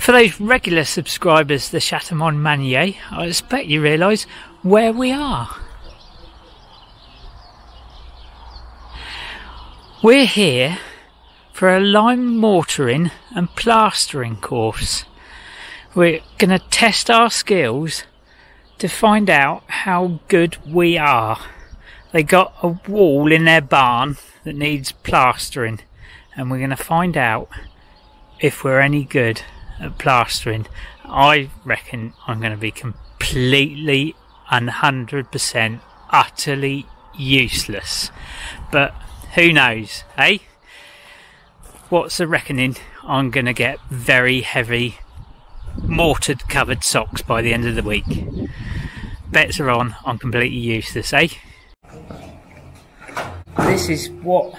For those regular subscribers to the Château de Montmagner, I expect you realise where we are. We're here for a lime mortaring and plastering course. We're going to test our skills to find out how good we are. They got a wall in their barn that needs plastering, and we're going to find out if we're any good at plastering. I reckon I'm going to be completely 100% utterly useless, but who knows, eh? What's the reckoning? I'm going to get very heavy mortared covered socks by the end of the week. Bets are on, I'm completely useless, eh? This is what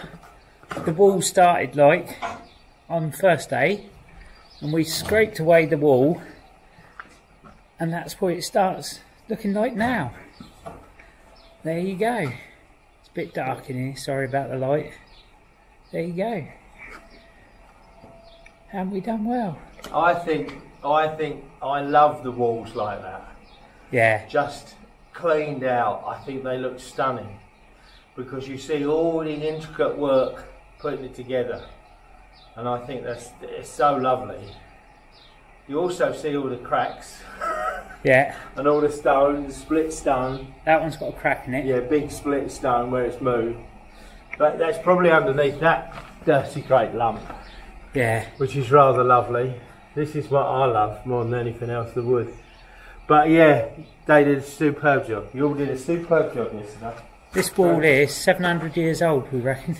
the wall started like on the first day, and we scraped away the wall, and that's what it starts looking like now. There you go. It's a bit dark in here, sorry about the light. There you go. Haven't we done well? I think I love the walls like that. Yeah. Just cleaned out. I think they look stunning because you see all the intricate work putting it together, and I think it's so lovely. You also see all the cracks. Yeah. And all the stone, the split stone. That one's got a crack in it. Yeah, big split stone where it's moved. But that's probably underneath that dirty great lump. Yeah. Which is rather lovely. This is what I love more than anything else, the wood. But yeah, they did a superb job. You all did a superb job yesterday. This wall here is 700 years old, we reckon.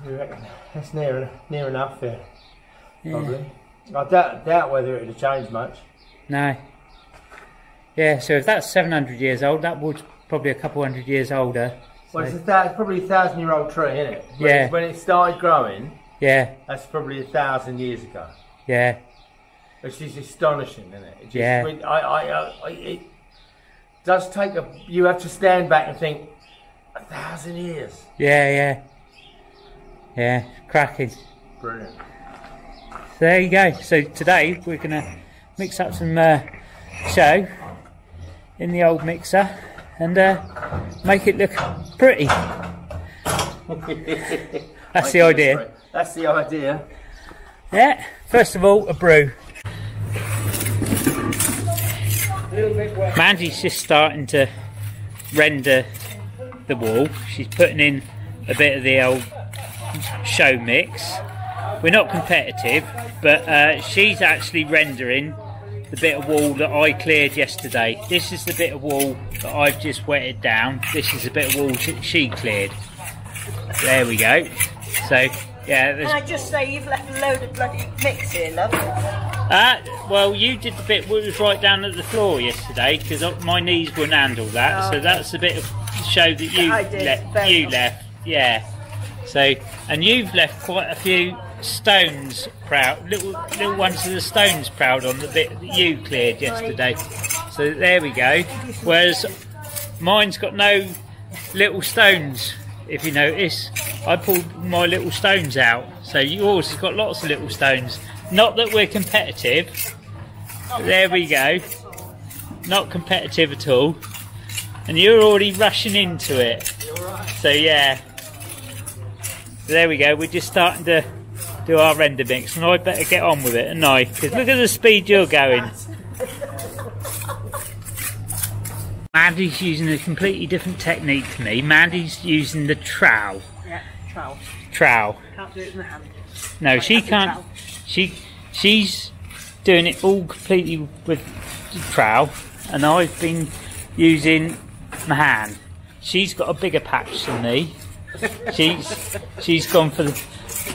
You reckon? That's near enough there. Yeah. Probably. I doubt whether it would have changed much. No. Yeah, so if that's 700 years old, that wood's probably a couple hundred years older. So. Well, it's probably a 1,000-year-old tree, isn't it? Yeah. When it started growing, yeah, that's probably 1,000 years ago. Yeah. Which is astonishing, isn't it? Yeah. It does take you have to stand back and think, 1,000 years. Yeah. Cracking. Brilliant. So there you go. So today we're going to mix up some show in the old mixer and make it look pretty. That's the idea. That's the idea. Yeah. First of all, a brew. Mandy's just starting to render the wall. She's putting in a bit of the old show mix. We're not competitive, but she's actually rendering the bit of wall that I cleared yesterday. This is the bit of wall that I've just wetted down. This is the bit of wall she cleared. There we go. So yeah. Can I just say you've left a load of bloody mix here, love? Well, you did the bit that was right down at the floor yesterday because my knees wouldn't handle that. Oh, so that's the bit of show that you left. Yeah. So, and you've left quite a few stones proud, little ones of the stones proud on the bit that you cleared yesterday. So there we go. Whereas mine's got no little stones. If you notice, I pulled my little stones out. So yours has got lots of little stones. Not that we're competitive. There we go. Not competitive at all. And you're already rushing into it. So yeah. There we go. We're just starting to do our render mix, and I better get on with it, and I, because look at the speed you're going. Mandy's using a completely different technique to me. Mandy's using the trowel. Yeah, trowel. Trowel. Can't do it in the hand. No, she can't. She's doing it all completely with the trowel, and I've been using my hand. She's got a bigger patch than me. She's gone for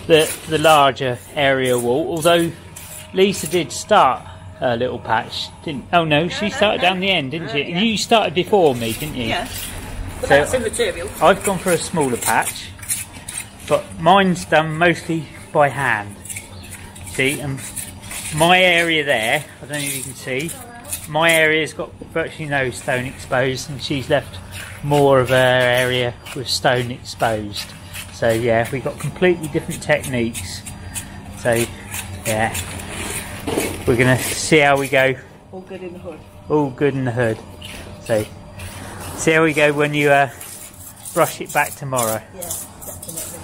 the larger area wall. Although Lisa did start her little patch, didn't? Oh no, she started down the end, didn't she? You started before me, didn't you? Yes. But so that's immaterial. I've gone for a smaller patch, but mine's done mostly by hand. See, and my area there, I don't know if you can see, my area's got virtually no stone exposed, and she's left more of her area with stone exposed. So yeah, we've got completely different techniques. So yeah, we're going to see how we go. All good in the hood. All good in the hood. So, see how we go when you brush it back tomorrow. Yeah, definitely.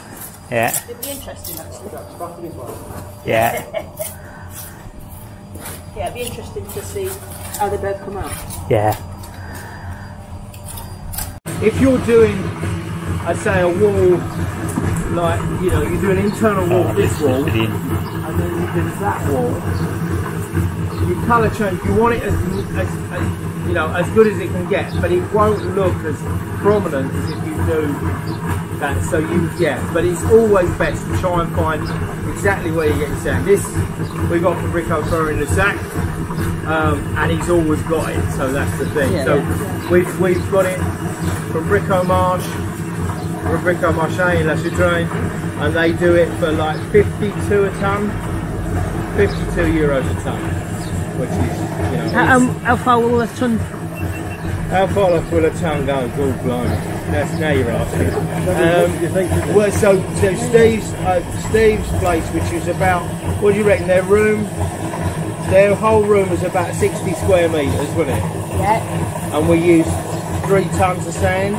Yeah. It'd be interesting actually. Yeah. Yeah, it'd be interesting to see how they both come out. Yeah. If you're doing, I'd say, a wall, like, you know, you do an internal wall, this wall, and then you do that wall, you colour change, you want it as you know, as good as it can get, but it won't look as prominent as if you do that. So but it's always best to try and find exactly where you get your sand. This we got from Rico Fur in the sack, and he's always got it, so that's the thing. Yeah, so we've got it from Rico Marsh, from Rico Marche in La Château, and they do it for like 52 a ton, 52 euros a ton, which is, you know, How far will a ton? how far off will a ton go? All blind. That's now you're asking. Well, so Steve's place, which is about, what do you reckon? Their whole room is about 60 square metres, wasn't it? Yeah. And we used 3 tons of sand.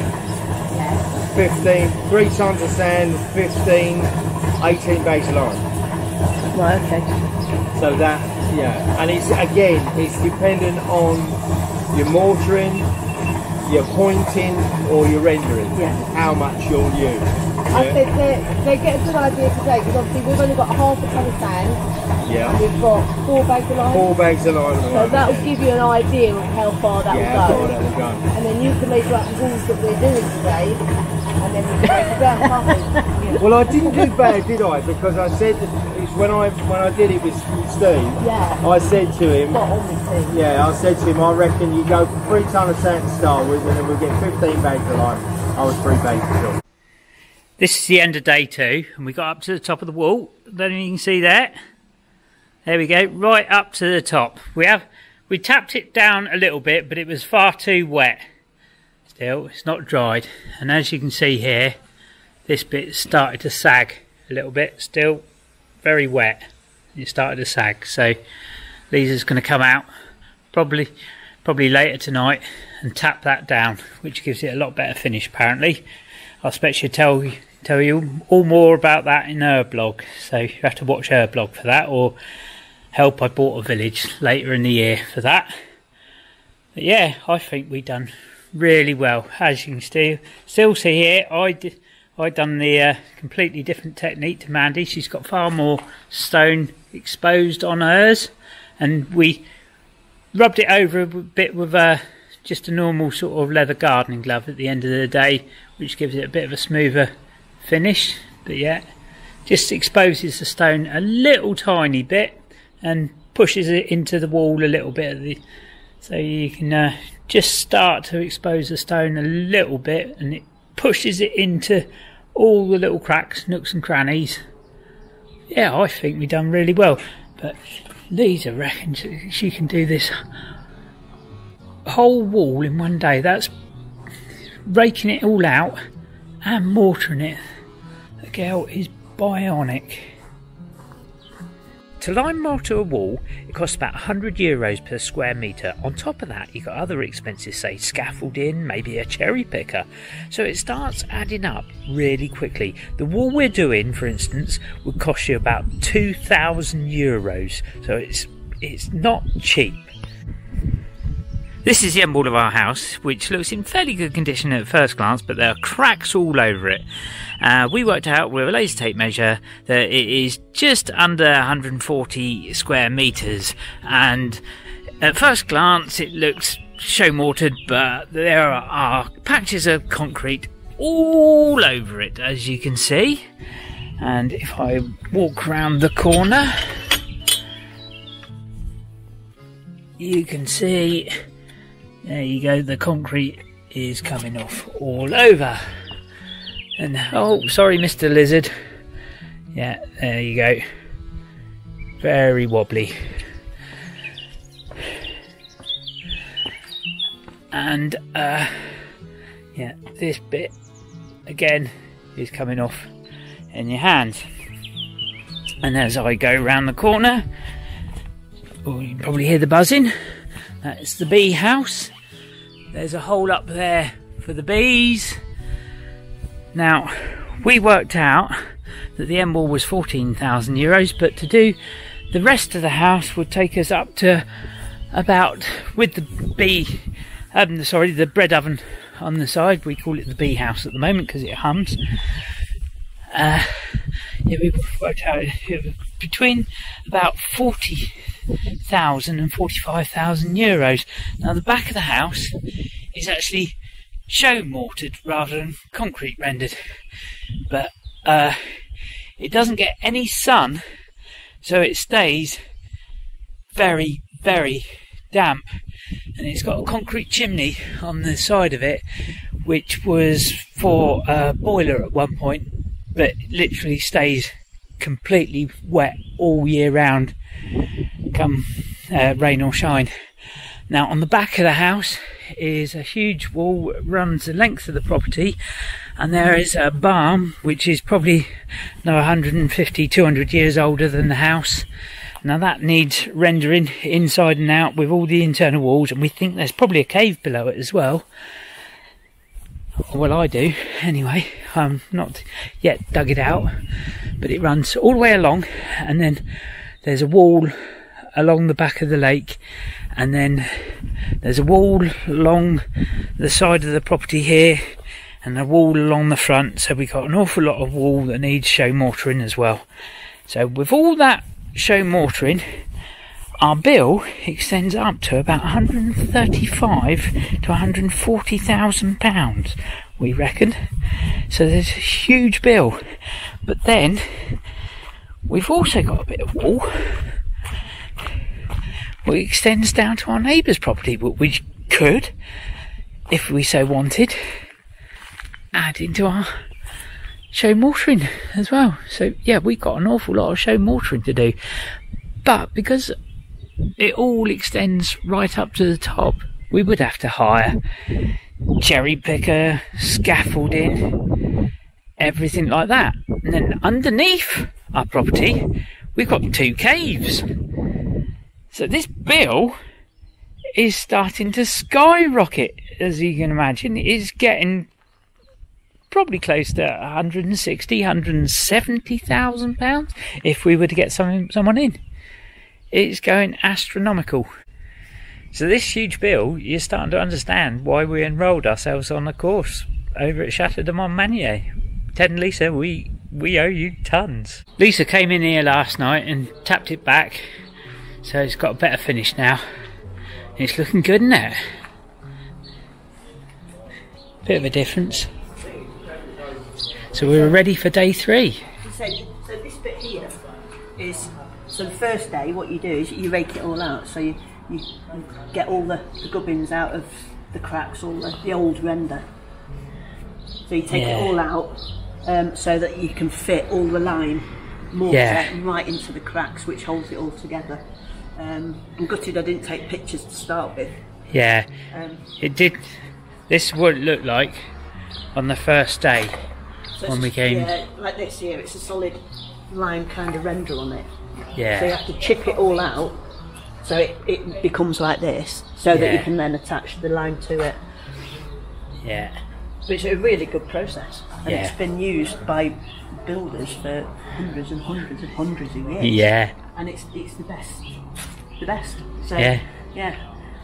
Yeah. 3 tons of sand, 18 bags of lime. Right. Okay. So that, yeah, and it's dependent on your mortaring, your pointing, or your rendering. Yeah. How much you'll use. I think they get a good idea today because obviously we've only got half a ton of sand. Yeah. And we've got 4 bags of lime. 4 bags of lime. So that will give you an idea of how far that will go. How far that will go. And then you can measure up the walls that we're doing today, and then we can break it down, can't we? Well, I didn't do bad, did I? Because I said it's when I did it with Steve. Yeah. I said to him. Spot on with Steve. Yeah, I said to him, I reckon you go for 3 tons of sand to start with, and then we'll get 15 bags of lime. I was 3 bags short. This is the end of day 2, and we got up to the top of the wall. Don't know if you can see that. There we go, right up to the top. We tapped it down a little bit, but it was far too wet. Still, it's not dried. And as you can see here, this bit started to sag a little bit. Still very wet. It started to sag. So Lesa's going to come out probably later tonight and tap that down, which gives it a lot better finish apparently. I expect she'll tell you all more about that in her blog. So you have to watch her blog for that, or Help I Bought a Village later in the year for that. But yeah, I think we've done really well. As you can still see here, I done the completely different technique to Mandy. She's got far more stone exposed on hers, and we rubbed it over a bit with just a normal sort of leather gardening glove at the end of the day, which gives it a bit of a smoother finish. But yeah, just exposes the stone a little tiny bit and pushes it into the wall a little bit so you can just start to expose the stone a little bit, and it pushes it into all the little cracks, nooks and crannies. Yeah, I think we've done really well. But Lesa reckons she can do this whole wall in one day. That's raking it all out and mortaring it. The girl is bionic. To lime mortar a wall, it costs about €100 per square metre. On top of that, you've got other expenses, say scaffolding, maybe a cherry picker. So it starts adding up really quickly. The wall we're doing, for instance, would cost you about €2,000. So it's not cheap. This is the end wall of our house, which looks in fairly good condition at first glance, but there are cracks all over it. We worked out with a laser tape measure that it is just under 140 square metres, and at first glance it looks show mortared, but there are patches of concrete all over it, as you can see. And if I walk around the corner, you can see, there you go, the concrete is coming off all over. And oh, sorry, Mr. Lizard. Yeah, there you go. Very wobbly. And yeah, this bit again is coming off in your hands. And as I go round the corner, Oh, you can probably hear the buzzing. That's the bee house. There's a hole up there for the bees. Now, we worked out that the end wall was €14,000, but to do the rest of the house would take us up to about, with the the bread oven on the side, we call it the bee house at the moment because it hums. Yeah, we worked out between about €40,000 and €45,000. Now the back of the house is actually show mortared rather than concrete rendered, but it doesn't get any sun, so it stays very, very damp, and it's got a concrete chimney on the side of it, which was for a boiler at one point, but it literally stays completely wet all year round, come rain or shine. Now on the back of the house is a huge wall that runs the length of the property, and there is a barn which is probably 150-200 years older than the house. Now that needs rendering inside and out with all the internal walls, and we think there's probably a cave below it as well. Well, I do anyway. I'm not yet dug it out, but it runs all the way along, and then there's a wall along the back of the lake, and then there's a wall along the side of the property here, and a wall along the front. So we've got an awful lot of wall that needs show mortaring as well. So with all that show mortaring, our bill extends up to about £135,000 to £140,000, we reckon. So there's a huge bill. But then we've also got a bit of wall which extends down to our neighbour's property, but we could, if we so wanted, add into our show mortaring as well. So yeah, we've got an awful lot of show mortaring to do, but because it all extends right up to the top, we would have to hire cherry picker, scaffolding, everything like that. And then underneath our property we've got 2 caves, so this bill is starting to skyrocket. As you can imagine, it is getting probably close to £160,000-170,000 if we were to get someone in. It's going astronomical. So this huge bill, you're starting to understand why we enrolled ourselves on a course over at Château de Montmagner. Ted and Lesa, we owe you tons. Lesa came in here last night and tapped it back, so it's got a better finish now. It's looking good, isn't it? Bit of a difference. So we were ready for day 3. So this bit here is, so the first day what you do is you rake it all out, so you get all the gubbins out of the cracks, all the old render. So you take it all out, so that you can fit all the lime mortar right into the cracks, which holds it all together. I'm gutted I didn't take pictures to start with. Yeah, it did. This is what it looked like on the first day when we came. Yeah, like this here, it's a solid lime kind of render on it. Yeah. So you have to chip it all out, so it becomes like this, so that you can then attach the lime to it. Yeah. But it's a really good process, and it's been used by builders for hundreds and hundreds and hundreds of years. Yeah. And it's the best. The best. So yeah,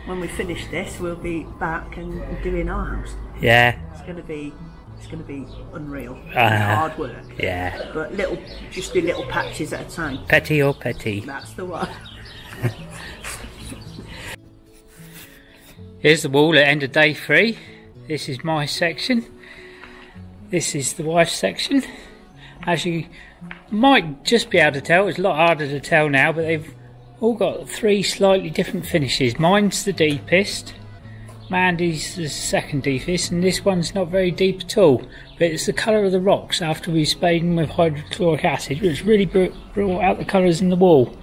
when we finish this, we'll be back and doing our house. Yeah. It's gonna be unreal. Hard work. Yeah. But just do little patches at a time. Petty or petty. That's the one. Here's the wall at end of day 3. This is my section. This is the wife's section. As you might just be able to tell, it's a lot harder to tell now, but they've all got 3 slightly different finishes. Mine's the deepest, Mandy's the second deepest, and this one's not very deep at all, but it's the colour of the rocks after we sprayed them with hydrochloric acid, which really brought out the colours in the wall.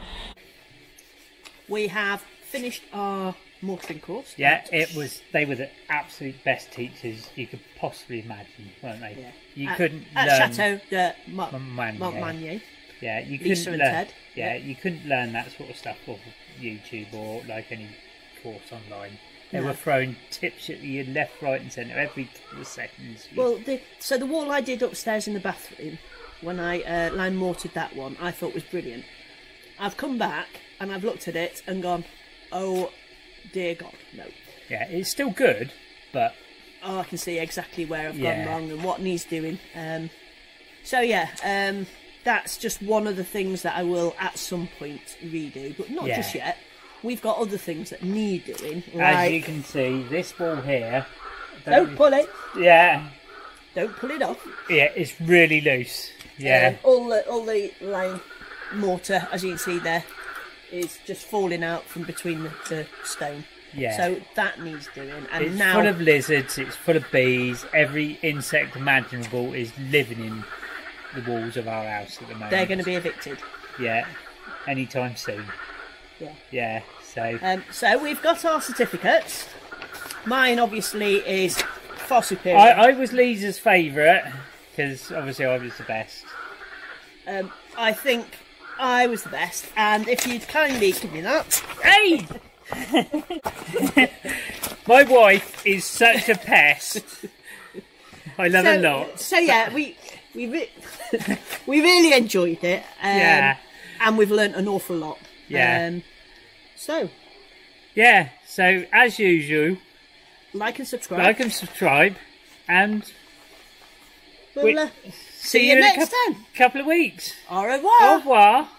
We have finished our mortaring course. Yeah, they were the absolute best teachers you could possibly imagine, weren't they? Yeah. You couldn't at learn Château de Montmagner. Yeah, you Lesa couldn't and learn. Ted. Yeah, you couldn't learn that sort of stuff off of YouTube or like any course online. They No. were throwing tips at you left, right, and centre every couple of seconds. Well, so the wall I did upstairs in the bathroom, when I lime mortared that one, I thought was brilliant. I've come back and I've looked at it and gone, oh dear God, no. Yeah, it's still good, but Oh, I can see exactly where I've gone wrong and what needs doing. So yeah, that's just one of the things that I will at some point redo, but not just yet. We've got other things that need doing. As you can see, this wall here. Don't pull it. Yeah. Don't pull it off. Yeah, it's really loose. Yeah. All the lime mortar, as you can see there, is just falling out from between the stone. Yeah. So that needs doing. And It's now full of lizards, it's full of bees, every insect imaginable is living in the walls of our house at the moment. they're going to be evicted. Yeah, anytime soon. Yeah. Yeah, so... So we've got our certificates. Mine obviously is far superior. I was Lisa's favourite, because obviously I was the best. I think I was the best, and if you'd kindly give me that. Hey! My wife is such a pest. I love her a lot. So yeah, we really enjoyed it. Yeah. And we've learnt an awful lot. Yeah. Yeah, so as usual, like and subscribe. and We'll see you in next a time. couple of weeks. Au revoir. Au revoir.